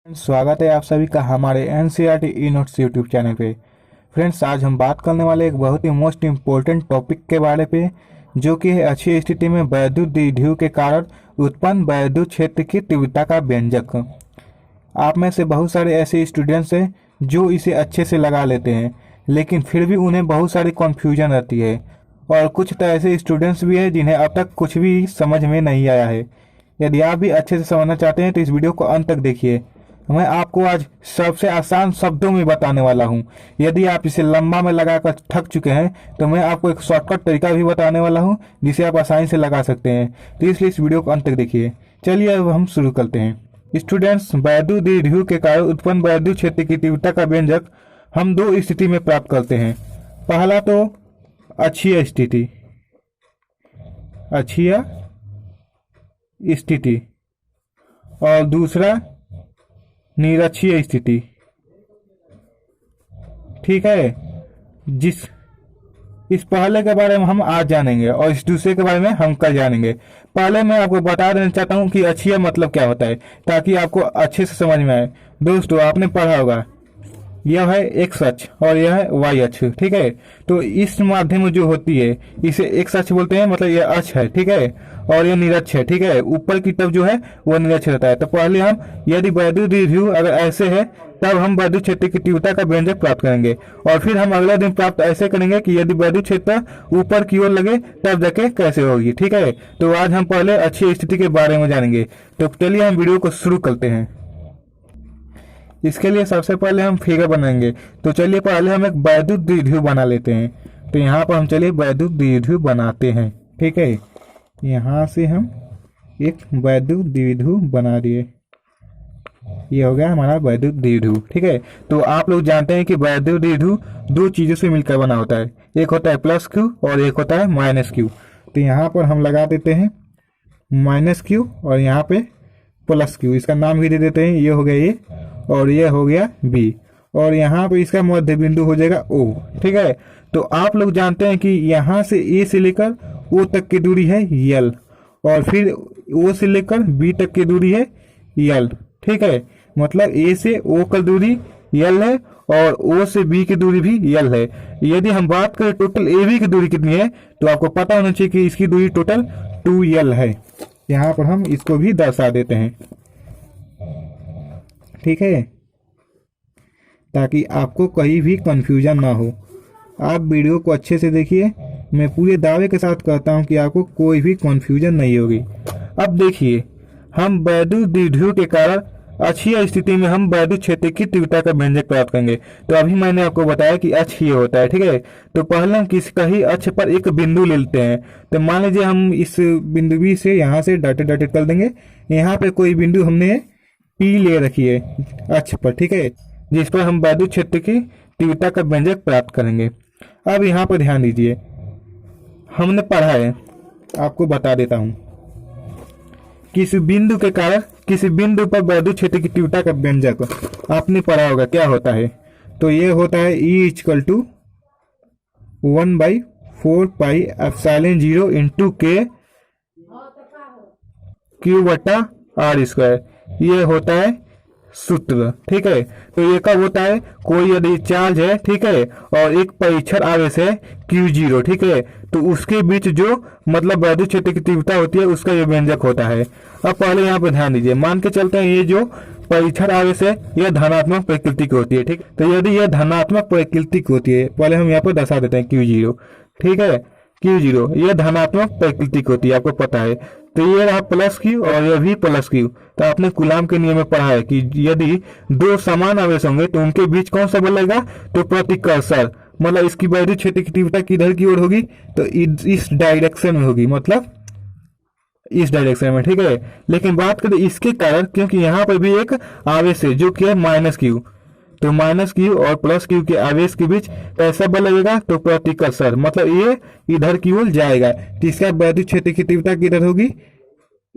स्वागत है आप सभी का हमारे NCERT e notes YouTube channel पे। फ्रेंड्स, आज हम बात करने वाले एक बहुत ही मोस्ट इम्पोर्टेंट टॉपिक के बारे पे, जो कि है अच्छी स्थिति में वैद्युत द्विध्रुव के कारण उत्पन्न वैद्युत क्षेत्र की तीव्रता का व्यंजक। आप में से बहुत सारे ऐसे स्टूडेंट्स हैं जो इसे अच्छे से लगा लेते हैं, लेकिन फिर भी उन्हें बहुत सारी कन्फ्यूजन रहती है। और कुछ तो ऐसे स्टूडेंट्स भी हैं जिन्हें अब तक कुछ भी समझ में नहीं आया है। यदि आप भी अच्छे से समझना चाहते हैं तो इस वीडियो को अंत तक देखिए। मैं आपको आज सबसे आसान शब्दों में बताने वाला हूं। यदि आप इसे लंबा में लगाकर थक चुके हैं तो मैं आपको एक शॉर्टकट तरीका भी बताने वाला हूं जिसे आप आसानी से लगा सकते हैं। तो इसलिए इस वीडियो को अंत तक देखिए। चलिए अब हम शुरू करते हैं। स्टूडेंट्स, वैद्युत द्विध्रुव के कारण उत्पन्न वैद्युत क्षेत्र की तीव्रता का व्यंजक हम दो स्थिति में प्राप्त करते हैं। पहला तो अक्षीय स्थिति, अक्षीय स्थिति, और दूसरा निरक्षीय स्थिति। ठीक है, इस पहले के बारे में हम आज जानेंगे और इस दूसरे के बारे में हम कल जानेंगे। पहले मैं आपको बता देना चाहता हूं कि अक्षीय मतलब क्या होता है, ताकि आपको अच्छे से समझ में आए। दोस्तों, आपने पढ़ा होगा यह है एक्स अक्ष और यह है वाई अक्ष। ठीक है, तो इस माध्यम जो होती है इसे एक्स अक्ष बोलते हैं, मतलब यह अक्ष है। ठीक है, और यह निरक्ष है। ठीक है, ऊपर की तरफ जो है वो निरक्ष रहता है। तो पहले हम यदि वैद्युत द्विध्रुव अगर ऐसे है तब हम वैद्युत क्षेत्र की तीव्रता का व्यंजक प्राप्त करेंगे, और फिर हम अगला दिन प्राप्त ऐसे करेंगे कि यदि वैद्युत क्षेत्र ऊपर की ओर लगे तब जाके कैसे होगी। ठीक है, तो आज हम पहले अच्छी स्थिति के बारे में जानेंगे। तो चलिए हम वीडियो को शुरू करते हैं। इसके लिए सबसे पहले हम फिगर बनाएंगे। तो चलिए पहले हम एक वैद्युत द्विध्रुव बना लेते हैं। तो यहाँ पर हम चलिए वैद्युत द्विध्रुव बनाते हैं। ठीक है, यहाँ से हम एक वैद्युत द्विध्रुव बना दिए। ये हो गया हमारा वैद्युत द्विध्रुव। ठीक है, तो आप लोग जानते हैं कि वैद्युत द्विध्रुव दो चीजों से मिलकर बना होता है, एक होता है प्लस क्यू और एक होता है माइनस क्यू। तो यहाँ पर हम लगा देते हैं माइनस क्यू और यहाँ पे प्लस क्यू। इसका नाम भी दे देते हैं, ये हो गया ए और ये हो गया बी, और यहाँ पे इसका मध्य बिंदु हो जाएगा ओ। ठीक है, तो आप लोग जानते हैं कि यहाँ से ए से लेकर ओ तक की दूरी है यल, और फिर ओ से लेकर बी तक की दूरी है यल। ठीक है, मतलब ए से ओ का दूरी यल है और ओ से बी की दूरी भी यल है। यदि हम बात करें टोटल ए बी की दूरी कितनी है, तो आपको पता होना चाहिए कि इसकी दूरी टोटल 2l है। यहाँ पर हम इसको भी दर्शा देते हैं। ठीक है, ताकि आपको कहीं भी कंफ्यूजन ना हो। आप वीडियो को अच्छे से देखिए। मैं पूरे दावे के साथ कहता हूं कि आपको कोई भी कंफ्यूजन नहीं होगी। अब देखिए, हम वैद्युत द्विध्रुव के कारण अक्षीय स्थिति में हम वैद्युत क्षेत्र की तीव्रता का व्यंजक प्राप्त करेंगे। तो अभी मैंने आपको बताया कि अक्ष ये होता है। ठीक है, तो पहले हम कहीं अक्ष पर एक बिंदु ले लेते हैं। तो मान लीजिए हम इस बिंदु बी से यहाँ से डॉटेड डॉटेड कर देंगे। यहाँ पे कोई बिंदु हमने पी ले रखी है अक्ष पर। ठीक है, जिस पर हम वैद्युत क्षेत्र की तीव्रता का व्यंजक प्राप्त करेंगे। अब यहाँ पर ध्यान दीजिए, हमने पढ़ा है, आपको बता देता हूं। किसी बिंदु के कारण किसी बिंदु पर वैद्युत क्षेत्र की तीव्रता का व्यंजक आपने पढ़ा होगा क्या होता है। तो ये होता है E = 1/4πε0 इंटू के Q/r²। ये होता है सूत्र। ठीक है, तो ये कब होता है, कोई यदि चार्ज है, ठीक है, और एक परीक्षण आवेश है Q0, ठीक है, तो उसके बीच जो मतलब वैद्युत क्षेत्र की तीव्रता होती है उसका ये व्यंजक होता है। अब पहले यहाँ पे ध्यान दीजिए, मान के चलते हैं ये जो परीक्षण आवेश है यह धनात्मक प्रकृति की होती है। ठीक, तो यदि यह धनात्मक प्रकृति की होती है, पहले हम यहाँ पर दर्शा देते हैं Q0। ठीक है, Q0 यह धनात्मक प्रकृति की होती है, आपको पता है। तो ये रहा प्लस क्यू और यह भी प्लस क्यू। तो आपने कूलाम के नियम में पढ़ा है कि यदि दो समान आवेश होंगे तो उनके बीच कौन सा बल लगेगा, तो प्रतिकर्षण, मतलब इसकी वैद्युत क्षेत्र की तीव्रता किधर की ओर होगी, तो इस डायरेक्शन में होगी, मतलब इस डायरेक्शन में। ठीक है, लेकिन बात करें इसके कारण, क्योंकि यहाँ पर भी एक आवेश है जो कि है माइनस क्यू, तो माइनस क्यू और प्लस क्यू के आवेश के बीच कैसा बल लगेगा, तो प्रतिकर्षण, मतलब ये इधर की ओर जाएगा। तो इसका वैद्युत क्षेत्र की तीव्रता किधर होगी,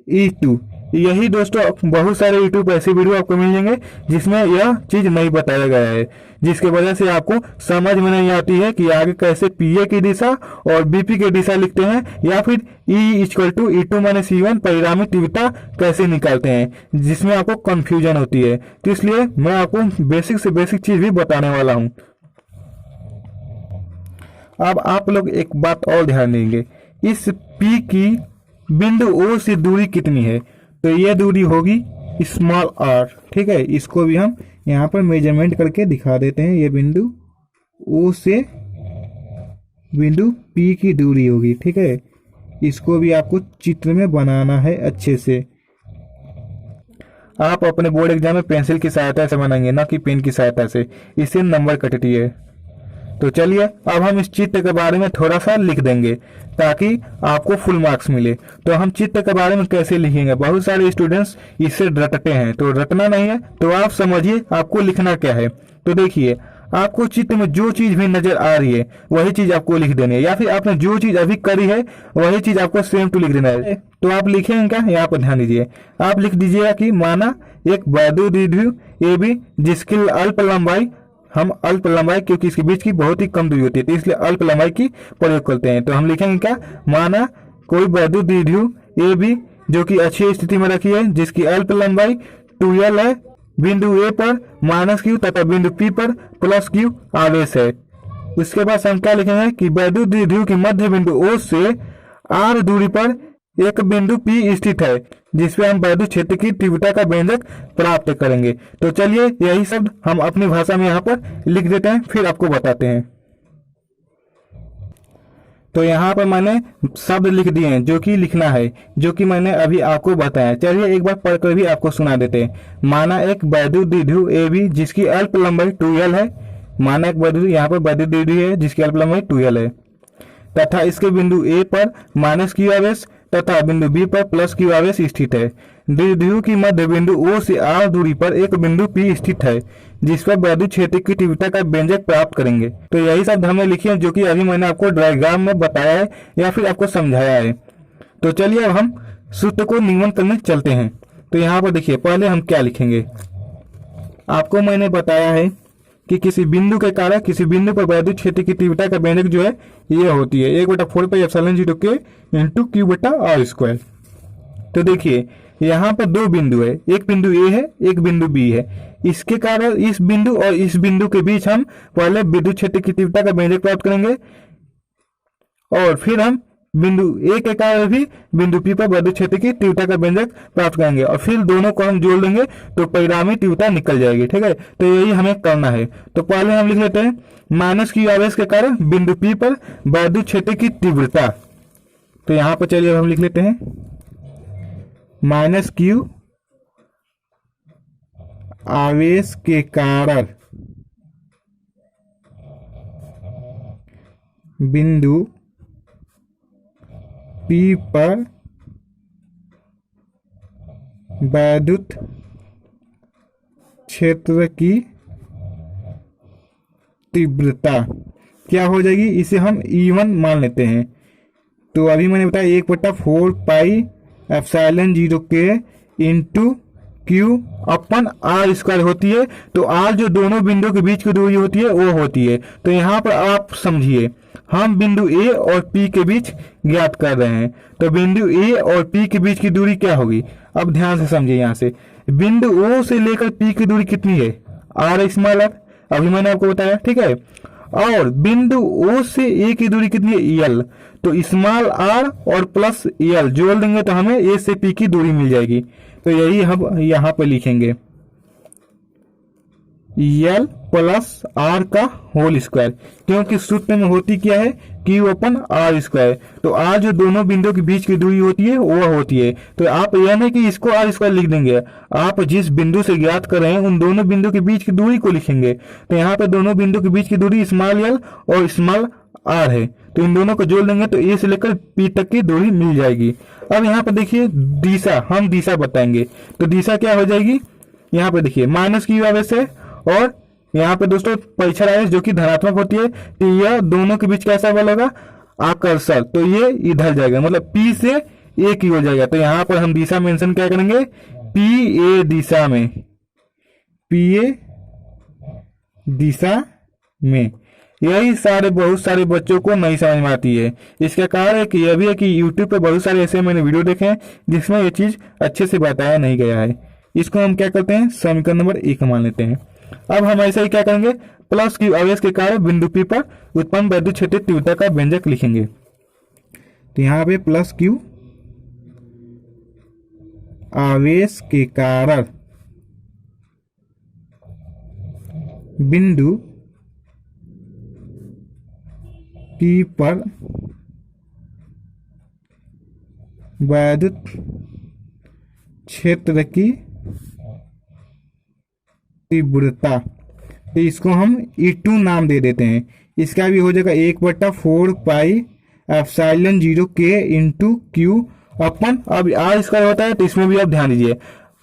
E2। यही दोस्तों बहुत सारे यूट्यूब ऐसे वीडियो आपको मिल जाएंगे जिसमें यह चीज नहीं बताया गया है, जिसके वजह से आपको समझ में नहीं आती है कि आगे कैसे पीए की दिशा और बीपी की दिशा लिखते हैं, या फिर E=E2 - E1 परिणामी तीव्रता कैसे निकालते हैं, जिसमें आपको कंफ्यूजन होती है। तो इसलिए मैं आपको बेसिक से बेसिक चीज भी बताने वाला हूँ। अब आप लोग एक बात और ध्यान देंगे, इस P की बिंदु O से दूरी कितनी है, तो यह दूरी होगी स्मॉल r। ठीक है, इसको भी हम यहाँ पर मेजरमेंट करके दिखा देते हैं। ये बिंदु O से बिंदु P की दूरी होगी। ठीक है, इसको भी आपको चित्र में बनाना है अच्छे से। आप अपने बोर्ड एग्जाम में पेंसिल की सहायता से बनाएंगे, ना कि पेन की सहायता से, इससे नंबर कटती है। तो चलिए अब हम इस चित्र के बारे में थोड़ा सा लिख देंगे ताकि आपको फुल मार्क्स मिले। तो हम चित्र के बारे में कैसे लिखेंगे, बहुत सारे स्टूडेंट्स इससे रटते हैं, तो रटना नहीं है, तो आप समझिए आपको लिखना क्या है। तो देखिए, आपको चित्र में जो चीज भी नजर आ रही है वही चीज आपको लिख देनी है, या फिर आपने जो चीज अभी करी है वही चीज आपको सेम टू लिख देना है। तो आप लिखेंगे क्या, यहाँ पर ध्यान दीजिए। आप लिख दीजिएगा कि माना एक वैद्युत ए बी जिसकी अल्प लंबाई, हम अल्प लंबाई क्योंकि इसके बीच की बहुत ही कम दूरी होती है तो इसलिए अल्प लंबाई की प्रयोग करते हैं। तो हम लिखेंगे क्या, माना कोई वैद्युत द्विध्रुव ए बी जो कि अच्छी स्थिति में रखी है, जिसकी अल्प लंबाई 2l है, बिंदु ए पर -q तथा बिंदु पी पर +q आवेश है। उसके बाद हम क्या लिखेंगे कि वैद्युत द्विध्रुव की मध्य बिंदु O से r दूरी पर एक बिंदु P स्थित है, जिसपे हम वैद्युत क्षेत्र की तीव्रता का व्यंजक प्राप्त करेंगे। तो चलिए यही शब्द हम अपनी भाषा में यहाँ पर लिख देते हैं, फिर आपको बताते हैं। तो यहाँ पर मैंने शब्द लिख दिए हैं जो कि लिखना है, जो कि मैंने अभी आपको बताया। चलिए एक बार पढ़कर भी आपको सुना देते हैं। माना एक वैद्युत द्विध्रुव ए बी जिसकी अल्प लंबाई 2l है, माना एक वैद्युत, यहाँ पर वैद्युत द्विध्रुव है जिसकी अल्प लंबाई 2l है, तथा इसके बिंदु ए पर -q आवेश तथा बिंदु बी पर +q आवेश स्थित है। द्विध्रुव की मध्य बिंदु O से r दूरी पर एक बिंदु P स्थित है, जिस पर वैद्युत क्षेत्र की तीव्रता का व्यंजक प्राप्त करेंगे। तो यही शब्द हमने लिखे हैं जो कि अभी मैंने आपको डायग्राम में बताया है या फिर आपको समझाया है। तो चलिए अब हम सूत्र को नियमन करने चलते हैं। तो यहाँ पर देखिए, पहले हम क्या लिखेंगे। आपको मैंने बताया है कि किसी बिंदु के कारण किसी बिंदु पर वैद्युत क्षेत्र की तीव्रता का व्यंजक जो है ये होती है 1/4πε0 × Q/r²। तो देखिए यहाँ पर दो बिंदु है, एक बिंदु ए है, एक बिंदु बी है। इसके कारण इस बिंदु और इस बिंदु के बीच हम पहले विद्युत क्षेत्र की तीव्रता का व्यंजक प्राप्त करेंगे, और फिर हम बिंदु ए के कारण भी बिंदु पी पर वैद्युत क्षेत्र की तीव्रता का व्यंजक प्राप्त करेंगे, और फिर दोनों को हम जोड़ लेंगे तो परिणामी तीव्रता निकल जाएगी। ठीक है, तो यही हमें करना है। तो पहले हम लिख लेते हैं -q आवेश के कारण बिंदु पी पर वैद्युत क्षेत्र की तीव्रता। तो यहाँ पर चलिए हम लिख लेते हैं -q आवेश के कारण बिंदु P पर वैद्युत क्षेत्र की तीव्रता क्या हो जाएगी, इसे हम E1 मान लेते हैं। तो अभी मैंने बताया 1/4πε0 के इंटू Q/r² होती है। तो r जो दोनों बिंदु के बीच की दूरी होती है वो होती है। तो यहाँ पर आप समझिए, हम बिंदु A और P के बीच ज्ञात कर रहे हैं। तो बिंदु A और P के बीच की दूरी क्या होगी, अब ध्यान से समझिए। यहाँ से बिंदु O से लेकर P की दूरी कितनी है, r स्मॉल r, अभी मैंने आपको बताया। ठीक है, और बिंदु O से A की दूरी कितनी है, l। तो स्मॉल r और प्लस l जोड़ देंगे तो हमें A से P की दूरी मिल जाएगी। तो यही हम यहाँ पर लिखेंगे l + r का होल स्क्वायर, क्योंकि सूत्र में होती क्या है Q/r²। तो r जो दोनों बिंदुओं के बीच की दूरी होती है वो होती है। तो आप यह नहीं कि इसको r² लिख देंगे, आप जिस बिंदु से ज्ञात कर रहे हैं उन दोनों बिंदु के बीच की दूरी को लिखेंगे। तो यहाँ पे दोनों बिंदु के बीच की दूरी स्मॉल l और स्मॉल r है, तो इन दोनों को जोड़ देंगे तो A से लेकर P तक की दूरी मिल जाएगी। अब यहाँ पर देखिए दिशा, हम दिशा बताएंगे। तो दिशा क्या हो जाएगी, यहाँ पे देखिए -q आवेश है, और यहाँ पे दोस्तों परीक्षण आवेश जो कि धनात्मक होती है। तो यह दोनों के बीच कैसा बल होगा, आकर्षण। तो ये इधर जाएगा, मतलब P से ए की ओर जाएगा। तो यहाँ पर हम दिशा मेंशन क्या करेंगे, पी ए दिशा में, पी ए दिशा में। यही सारे बहुत सारे बच्चों को नहीं समझ में आती है। इसका कारण है कि यह भी है कि यूट्यूब पे बहुत सारे ऐसे मैंने वीडियो देखे हैं जिसमें ये चीज अच्छे से बताया नहीं गया है। इसको हम क्या करते हैं, समीकरण नंबर 1 मान लेते हैं। अब हम ऐसे ही क्या करेंगे, प्लस क्यू आवेश के कारण बिंदु P पर उत्पन्न वैद्युत क्षेत्र तीव्रता का व्यंजक लिखेंगे। तो यहाँ पे प्लस क्यू आवेश के कारण बिंदु P पर वैद्युत क्षेत्र की तीव्रता, तो इसको हम E2 नाम दे देते हैं। इसका भी हो जाएगा 1/4 pi epsilon 0 K into Q अपन। अब आर स्क्वायर होता है तो इसमें भी आप ध्यान दीजिए,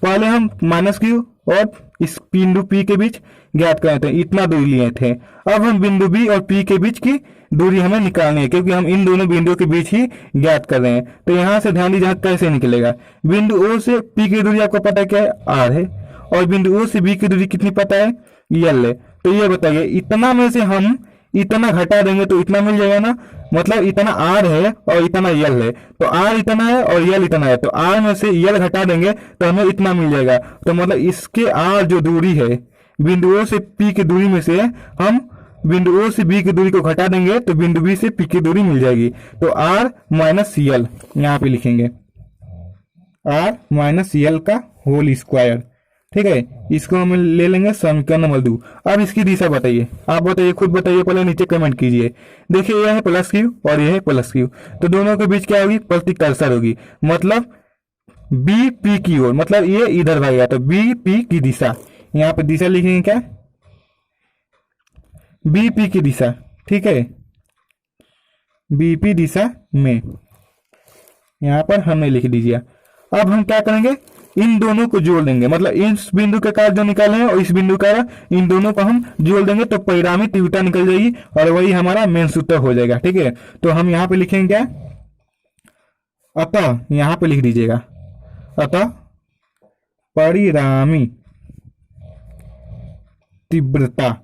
पहले हम माइनस क्यू और इस बिंदु P के बीच ज्ञात कर रहे थे, इतना दूरी लिए थे। अब हम बिंदु B और P के बीच की दूरी हमें निकालनी है, क्योंकि हम इन दोनों बिंदुओं के बीच ही ज्ञात कर रहे हैं। तो यहाँ से ध्यान दीजिए कैसे निकलेगा। बिंदु O से P की दूरी आपको पता है क्या है, R है, और बिंदु O से B की दूरी कितनी पता है, L है। तो ये बताइए, इतना में से हम इतना घटा देंगे तो इतना मिल जाएगा ना, मतलब इतना R है और इतना L है। तो R इतना है और L इतना है, तो R में से L घटा देंगे तो हमें इतना मिल जाएगा। तो मतलब इसके R जो दूरी है बिंदु O से P की दूरी में से हम बिंदु O से B की दूरी को घटा देंगे तो बिंदु B से P की दूरी मिल जाएगी। तो R माइनस L यहाँ पे लिखेंगे, R माइनस L का होल स्क्वायर। ठीक है, इसको हम ले लेंगे समीकरण नंबर 2। अब इसकी दिशा बताइए, आप बताइए, खुद बताइए, पहले नीचे कमेंट कीजिए। देखिए यह है प्लस क्यू और यह है प्लस क्यू, तो दोनों के बीच क्या होगी, प्रतिकर्षण होगी। मतलब बी पी की ओर, मतलब ये इधर भागेगा, तो बी पी की दिशा, यहाँ पे दिशा लिखेंगे क्या, बी पी की दिशा। ठीक है, बीपी दिशा में यहाँ पर हमने लिख दीजिए। अब हम क्या करेंगे, इन दोनों को जोड़ देंगे, मतलब इस बिंदु के कारण जो निकाले हैं और इस बिंदु का, इन दोनों को हम जोड़ देंगे तो परिणामी तीव्रता निकल जाएगी और वही हमारा मेन सूत्र हो जाएगा। ठीक है, तो हम यहाँ पे लिखेंगे क्या, अतः यहाँ पे लिख दीजिएगा, अतः परिणामी तीव्रता,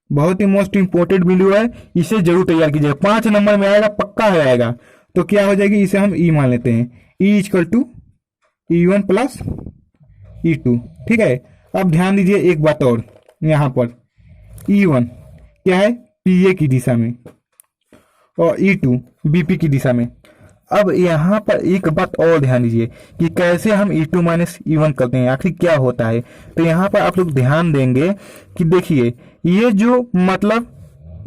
बहुत ही मोस्ट इंपोर्टेंट बिंदु है, इसे जरूर तैयार कीजिएगा, 5 नंबर में आएगा, पक्का है आएगा। तो क्या हो जाएगी, इसे हम ई मान लेते हैं, E equal to E1 plus E2। ठीक है, अब ध्यान दीजिए एक बात और, यहाँ पर E1 क्या है, PA की दिशा में और E2 BP की दिशा में। अब यहाँ पर एक बात और ध्यान दीजिए कि कैसे हम E2 माइनस E1 करते हैं, आखिर क्या होता है। तो यहाँ पर आप लोग ध्यान देंगे कि देखिए ये जो मतलब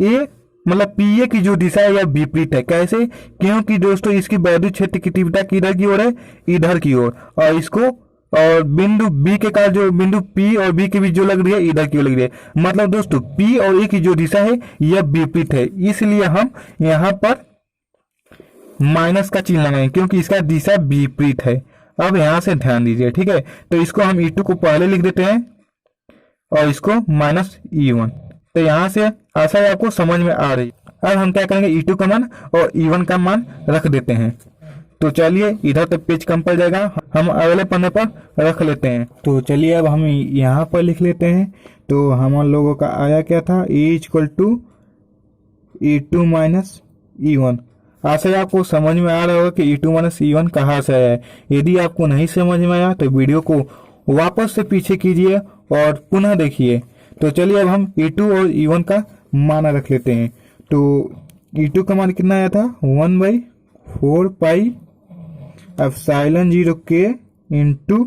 ये मतलब PA की जो दिशा है यह विपरीत है। कैसे, क्योंकि दोस्तों इसकी वैद्युत क्षेत्र की तीव्रता किधर की ओर है, इधर की ओर, और इसको और बिंदु B के कारण जो बिंदु P और B के बीच जो लग रही है इधर की ओर लग रही है। मतलब दोस्तों P और A की जो दिशा है यह विपरीत है, इसलिए हम यहाँ पर माइनस का चिन्ह लगाएंगे क्योंकि इसका दिशा विपरीत है। अब यहाँ से ध्यान दीजिए, ठीक है, तो इसको हम E2 को पहले लिख देते हैं और इसको माइनस E1। तो यहाँ से आशा है आपको समझ में आ रही। अब हम क्या करेंगे, E2 का मान और E1 का मान रख देते हैं। तो चलिए इधर तक पेज कम पड़ जाएगा, हम अगले पन्ने पर रख लेते हैं। तो चलिए अब हम यहाँ पर लिख लेते हैं। तो हम लोगों का आया क्या था, E equal to E2 minus E1। आशा है आपको समझ में आ रहा होगा कि E2 माइनस E1 कहाँ से आया है। यदि आपको नहीं समझ में आया तो वीडियो को वापस से पीछे कीजिए और पुनः देखिए। तो चलिए अब हम E2 और E1 का मान रख लेते हैं। तो E2 का मान कितना आया था, 1/4 pi epsilon 0 K into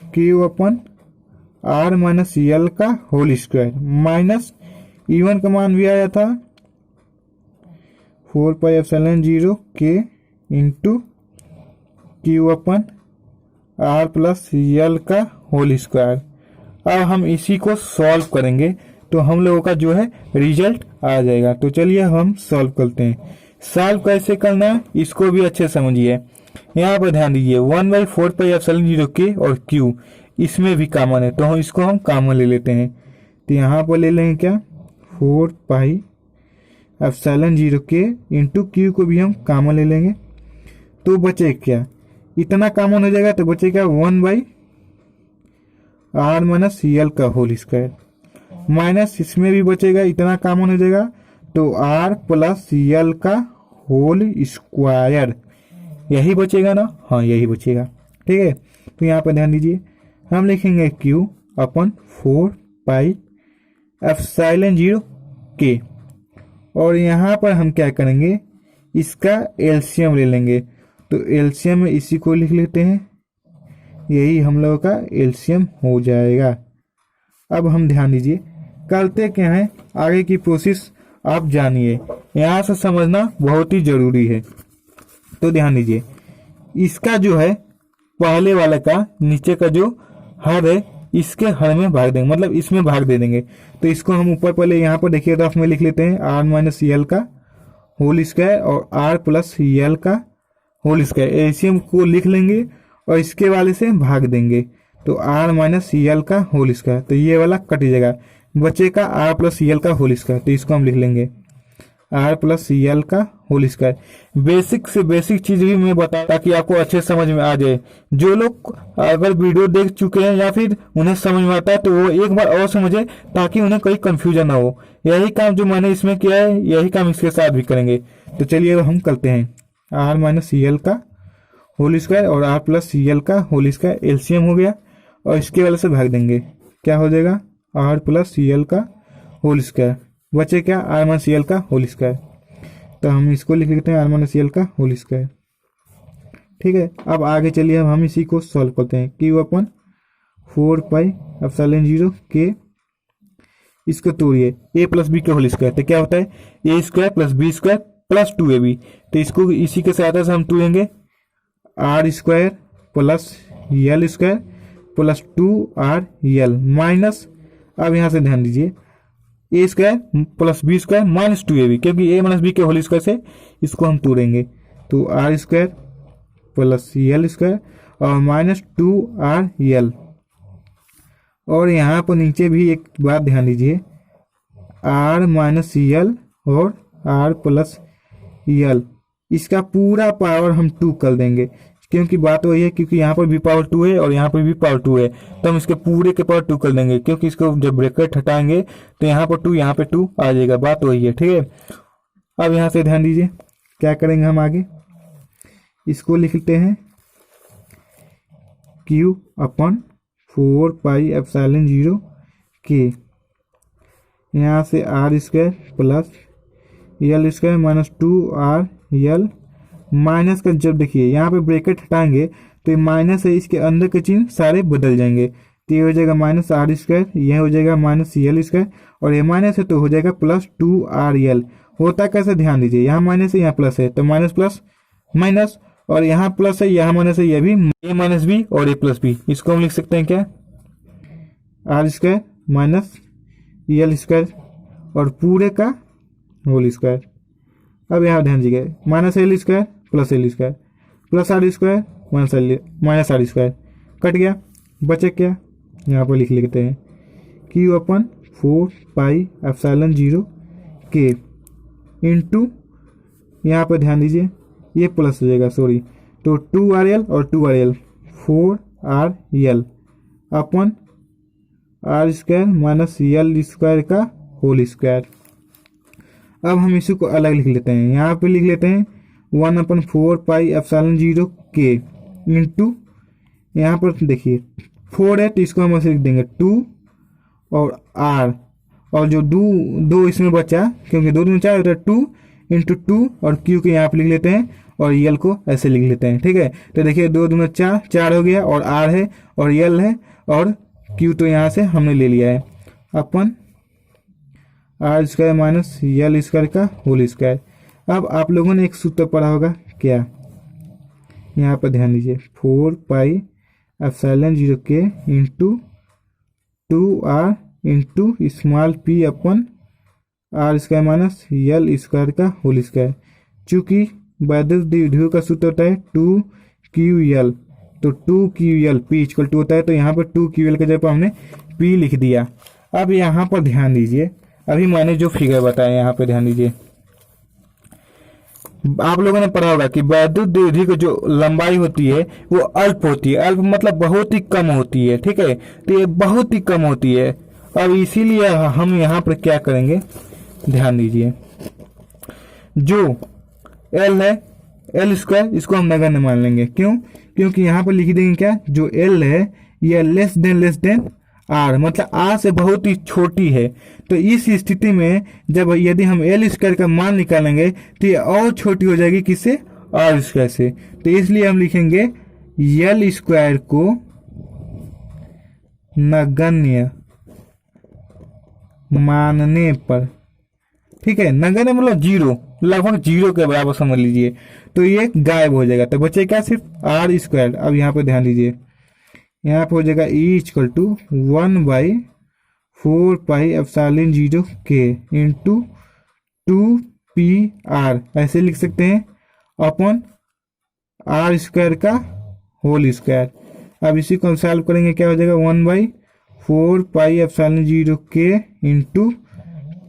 Q अपन R माइनस L का होल स्क्वायर, माइनस E1 का मान भी आया था 4 पाई एप्सिलॉन 0 K इंटू Q अपन R प्लस L का होल स्क्वायर। अब हम इसी को सॉल्व करेंगे तो हम लोगों का जो है रिजल्ट आ जाएगा। तो चलिए हम सॉल्व करते हैं। सॉल्व कैसे करना है इसको भी अच्छे समझिए। यहाँ पर ध्यान दीजिए, 1/4 पाई एप्सिलॉन 0 K और Q इसमें भी कॉमन है, तो हम इसको हम कॉमन ले लेते हैं। तो यहाँ पर ले लेंगे क्या, 4 पाई एप्सिलॉन 0 K इंटू Q को भी हम कॉमन ले लेंगे। तो बचे क्या, इतना कॉमन हो जाएगा तो बचेगा 1/r-cl का होल स्क्वायर, माइनस इसमें भी बचेगा, इतना कॉमन हो जाएगा तो r+cl का होल स्क्वायर, यही बचेगा ना, हाँ यही बचेगा। ठीक है, तो यहाँ पर ध्यान दीजिए, हम लिखेंगे Q/4πε0k, और यहाँ पर हम क्या करेंगे, इसका एलसीएम ले लेंगे, तो एलसीएम में इसी को लिख लेते हैं, यही हम लोगों का एलसीएम हो जाएगा। अब हम ध्यान दीजिए करते क्या है, आगे की प्रोसेस आप जानिए, यहाँ से समझना बहुत ही जरूरी है। तो ध्यान दीजिए, इसका जो है पहले वाले का नीचे का जो हर है, इसके हर में भाग देंगे, मतलब इसमें भाग दे देंगे। तो इसको हम ऊपर पहले यहाँ पर देखिए रफ में लिख लेते हैं, r-cl का होल स्क्वायर और r+cl का होल स्क्वायर, एलसीएम को लिख लेंगे और इसके वाले से भाग देंगे, तो r-cl का होल स्क्वायर, तो ये वाला कट जाएगा, बचेगा r+cl का होल स्क्वायर, तो इसको हम लिख लेंगे r+cl का होल स्क्वायर। बेसिक से बेसिक चीज भी मैं बता ताकि आपको अच्छे समझ में आ जाए। जो लोग अगर वीडियो देख चुके हैं या फिर उन्हें समझ में आता है तो वो एक बार और समझे, ताकि उन्हें कोई कंफ्यूजन ना हो। यही काम जो मैंने इसमें किया है, यही काम इसके साथ भी करेंगे। तो चलिए हम करते हैं, r-cl का होल स्क्वायर और r+cl का होल स्क्वायर एलसीएम हो गया, और इसके वाले से भाग देंगे, क्या हो जाएगा r+cl का होल स्क्वायर, बचे क्या r-cl का होल स्क्वायर, तो हम इसको लिख लेते हैं r-cl का होल स्क्वायर। ठीक है, अब आगे चलिए हम इसी को सॉल्व करते हैं, Q/4πε0k, इसको तोड़िए, a+b के होल स्क्वायर, तो क्या होता है a² + b² + 2ab, तो इसको इसी के सहायता से हम तोड़ेंगे, r² + l² + 2rl माइनस, अब यहाँ से ध्यान दीजिए a² + b² - 2ab, क्योंकि a - b के होल स्क्वायर से इसको हम तोड़ेंगे, तो r² + l² और -2rl, और यहाँ पर नीचे भी एक बात ध्यान दीजिए, r-cl और r+l, इसका पूरा पावर हम 2 कर देंगे, क्योंकि बात वही है, क्योंकि यहाँ पर भी पावर 2 है और यहाँ पर भी पावर 2 है, तो हम इसके पूरे के पावर 2 कर देंगे, क्योंकि इसको जब ब्रैकेट हटाएंगे तो यहाँ पर 2 यहाँ पे 2 आ जाएगा, बात वही है। ठीक है, अब यहाँ से ध्यान दीजिए क्या करेंगे, हम आगे इसको लिखते हैं Q/4πε0k, यहाँ से r² + l² - 2rl माइनस का, जब देखिए यहाँ पे ब्रैकेट हटाएंगे तो ये माइनस है, इसके अंदर के चिन्ह सारे बदल जाएंगे, तो ये हो जाएगा -r², यह हो जाएगा -cl², और ये माइनस है तो हो जाएगा +2rl। होता कैसे ध्यान दीजिए, यहाँ माइनस है यहाँ प्लस है, तो माइनस प्लस माइनस, और यहाँ प्लस है यहाँ माइनस है, यह भी a-b और a+b, इसको हम लिख सकते हैं क्या, r² - l² और पूरे का होल स्क्वायर। अब यहाँ ध्यान दीजिए, -l² + l² + r² - r² cut गया, बचे क्या, यहाँ पर लिख लेते हैं Q/4πε0k इंटू, यहाँ पर ध्यान दीजिए ये प्लस हो जाएगा, सॉरी, तो 2rl और 2rl 4rl अपन r² - l² का होल स्क्वायर। अब हम इसी को अलग लिख लेते हैं, यहाँ पे लिख लेते हैं 1/4πε0k इंटू, यहाँ पर देखिए 4 है तो इसको हम ऐसे लिख देंगे 2 और r, और जो दो इसमें बचा, क्योंकि 2 दूनी 4 होता है, 2 इंटू 2 और q के यहाँ पे लिख लेते हैं, और l को ऐसे लिख लेते हैं। ठीक है, तो देखिए 2 दूनी 4, 4 हो गया, और r है और l है और q तो यहाँ से हमने ले लिया है, अपन r² - l² का होल स्क्वायर। अब आप लोगों ने एक सूत्र पढ़ा होगा क्या, यहाँ पर ध्यान दीजिए, 4πε0k into 2r into small p अपन r² - l² का होल स्क्वायर। चूंकि वैद्युत द्विध्रुव का सूत्र होता है 2ql, तो 2ql p = 2 होता है, तो यहाँ पर 2ql के जगह हमने p लिख दिया। अब यहाँ पर ध्यान दीजिए, अभी मैंने जो फिगर बताया यहाँ पे ध्यान दीजिए, आप लोगों ने पढ़ा होगा कि वैद्युत द्विध्रुवी की जो लंबाई होती है वो अल्प होती है। अल्प मतलब बहुत ही कम होती है, ठीक है। तो ये बहुत ही कम होती है। अब इसीलिए हम यहाँ पर क्या करेंगे, ध्यान दीजिए, जो एल है, एल स्क्वायर, इसको हम नगण्य मान लेंगे। क्यों? क्योंकि यहाँ पर लिख देंगे क्या, जो एल है ये लेस देन आर, मतलब आर से बहुत ही छोटी है। तो इस स्थिति में जब यदि हम एल स्क्वायर का मान निकालेंगे तो ये और छोटी हो जाएगी, किससे, आर स्क्वायर से। तो इसलिए हम लिखेंगे एल स्क्वायर को नगण्य मानने पर, ठीक है, नगण्य मतलब जीरो, लगभग जीरो के बराबर समझ लीजिए, तो ये गायब हो जाएगा। तो बचे क्या, सिर्फ आर स्क्वायर। अब यहाँ पे ध्यान दीजिए, यहाँ पे हो जाएगा ई इक्वल टू 1/4πε0 के इंटू 2πr, ऐसे लिख सकते हैं, अपॉन आर स्क्वायर का होल स्क्वायर। अब इसी को हम सॉल्व करेंगे, क्या हो जाएगा, 1/4πε0 के इंटू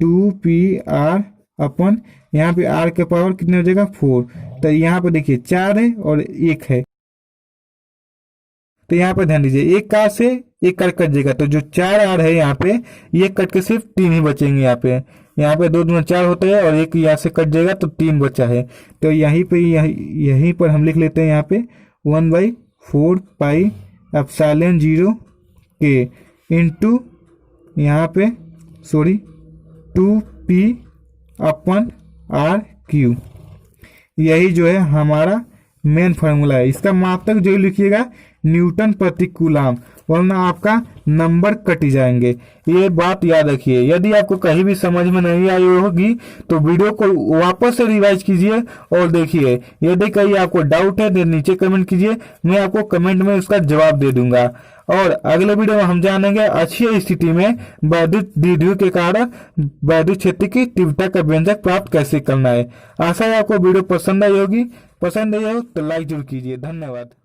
2πr अपॉन, यहाँ पे r के पावर कितने हो जाएगा, 4। तो यहाँ पे देखिए 4 है और 1 है, तो यहाँ पे ध्यान दीजिए, एक कार से एक कार कट जाएगा, तो जो 4r है यहाँ पे, ये कट के सिर्फ 3 ही बचेंगे। यहाँ पे 2 दूना 4 होता है और एक यहाँ से कट जाएगा तो 3 बचा है। तो यहीं पर हम लिख लेते हैं, यहाँ पे 1/4πε0 के इंटू यहाँ पे 2p अपन आर क्यू। यही जो है हमारा मेन फार्मूला है। इसका मात्रक जो लिखिएगा न्यूटन प्रति कूलम, वरना आपका नंबर कट जाएंगे। ये बात याद रखिए। यदि आपको कहीं भी समझ में नहीं आई होगी तो वीडियो को वापस से रिवाइज कीजिए और देखिए। यदि कहीं आपको डाउट है तो नीचे कमेंट कीजिए, मैं आपको कमेंट में उसका जवाब दे दूंगा। और अगले वीडियो में हम जानेंगे अच्छी स्थिति में वैद्युत द्विध्रुव के कारण वैद्युत क्षेत्र की तीव्रता का व्यंजक प्राप्त कैसे करना है। आशा है आपको वीडियो पसंद आई होगी। पसंद आई हो तो लाइक जरूर कीजिए। धन्यवाद।